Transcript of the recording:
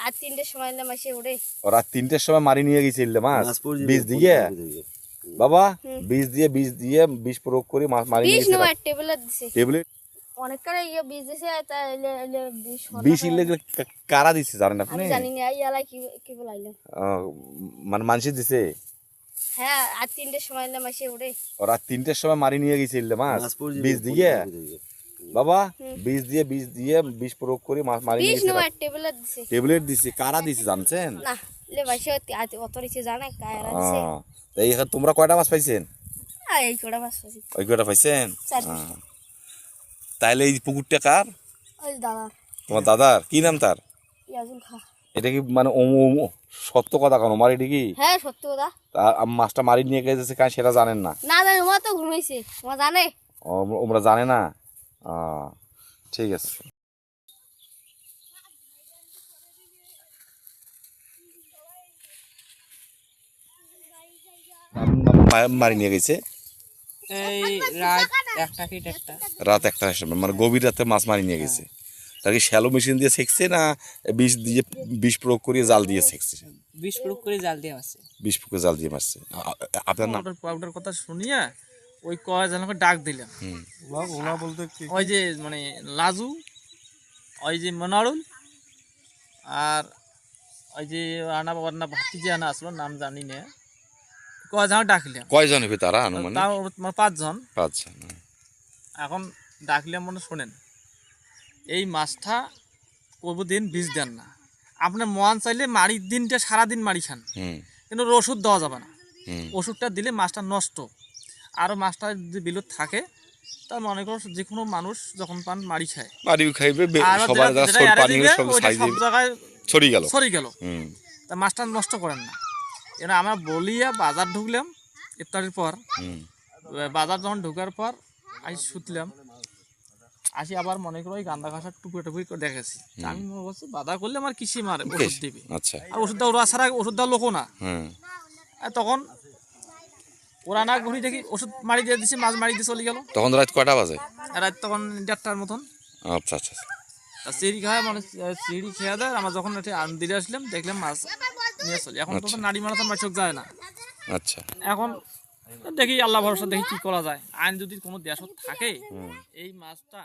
রাত 3টের সময় এলাম এসে ওরে। ও রাত 3টের সময় মারি নিয়ে গেছে ইল্লে মাছ বীজ দিয়ে বাবা বীজ দিয়ে বিষ প্রয়োগ করে মাছ মারি নিয়ে গেছে টেবিলে দিছে টেবিলে অনেক করে ইয়ে বীজ দিছে তাই বিষ ইল্লে কারা দিছে জানেন আপনি? আমি জানি না এই এলাই কি বলাইলাম মানে মানুষ দিছে। হ্যাঁ রাত 3টের সময় এলাম এসে ওরে। ও রাত 3টের সময় মারি নিয়ে গেছে ইল্লে মাছ বীজ দিয়ে বাবা বীজ দিয়ে বিষ প্রয়োগ করে মাছ মারি নিয়ে গেছে টেবিলেট দিছে কারা দিছে জানছেন না লে ভাইসে অত কিছু জানে কারা দিছে। তাই তোমরা কয়টা মাছ পাইছেন? এই কটা মাছ পাইছি। ওই কয়টা পাইছেন? তাইলে এই পুকুরটা কার? ওই দাদা। তোমার দাদার কি নাম তার? ইয়াজুল খা। এটা কি মানে সত্য কথা কেন মারি এটা কি? হ্যাঁ সত্য কথা। মাছটা মারি নিয়ে গেছে কারণ সেটা জানেন না? না জানি ওরা তো ঘুমাইছে ওরা জানে। ওরা জানে না। ঠিক আছে। মারি নিয়ে গেছে এই রাত 1টার সময় মানে গভীর রাতে মাছ মারি নিয়ে গেছে। তার কি শ্যালো মেশিন দিয়ে ছেঁকছে না বিষ প্রয়োগ করে জাল দিয়ে ছেঁকছে? বিষ প্রয়োগ করে জাল দিয়ে মারছে। বিষ প্রয়োগ করে জাল দিয়ে মারছে। আপনার নাম? পাউডার কথা শুনিয়া ওই কয়জনকে ডাক দিলাম। ওলা বলতে কি ওই যে মানে লাজু, ওই যে মনারুল, আর ওই যে আনা বাবার না ভাতি যে আনা আসলো নাম জানি না, কয়জন ডাকলাম। কয়জন হবে তারা আনুমানিক? তাও 5জন। 5জন। এখন ডাকলাম মনে শোনেন, এই মাছটা করবো দিন বীজ দেন না, আপনার মন চাইলে মারি দিনটা সারাদিন মারি খান, কিন্তু ওষুধ দেওয়া যাবে না। ওষুধটা দিলে মাছটা নষ্ট। আরও মাছটা যদি বিলুত থাকে তার মনে করো যে কোনো মানুষ যখন পান মারি খায়, সব জায়গায় ছড়িয়ে গেল, তা মাছটা নষ্ট করেন না। এরা আমরা বলিয়া বাজার ঢুকলাম ইফতারির পর। বাজার যখন ঢুকার পর আমি শুতলাম, আসি আবার মনে করো ওই গান্দা ঘাসার টুপি করে দেখেছি। আমি মনে করছি বাধা করলে আমার কৃষি মারে ওষুধ দিবে। আর ওষুধ দেওয়া ওরা ছাড়া ওষুধ দেওয়া লোকও না। তখন ওরা না ঘুরি দেখি ওষুধ মারি দিয়ে দিছি, মাছ মারি দিয়ে চলে গেল। তখন রাত কয়টা বাজে? রাত তখন 1:30টার মতন। আচ্ছা আচ্ছা। চিড়ি খায় মানে চিড়ি খেয়ে দেয়। আমরা যখন দিলে আসলাম দেখলাম মাছ নিয়ে চলি। এখন তো নাড়ি মারা তো মাছক যায় না। আচ্ছা, এখন দেখি আল্লাহ ভরসা, দেখি কি করা যায়। আইন যদি কোনো দেশ থাকে এই মাছটা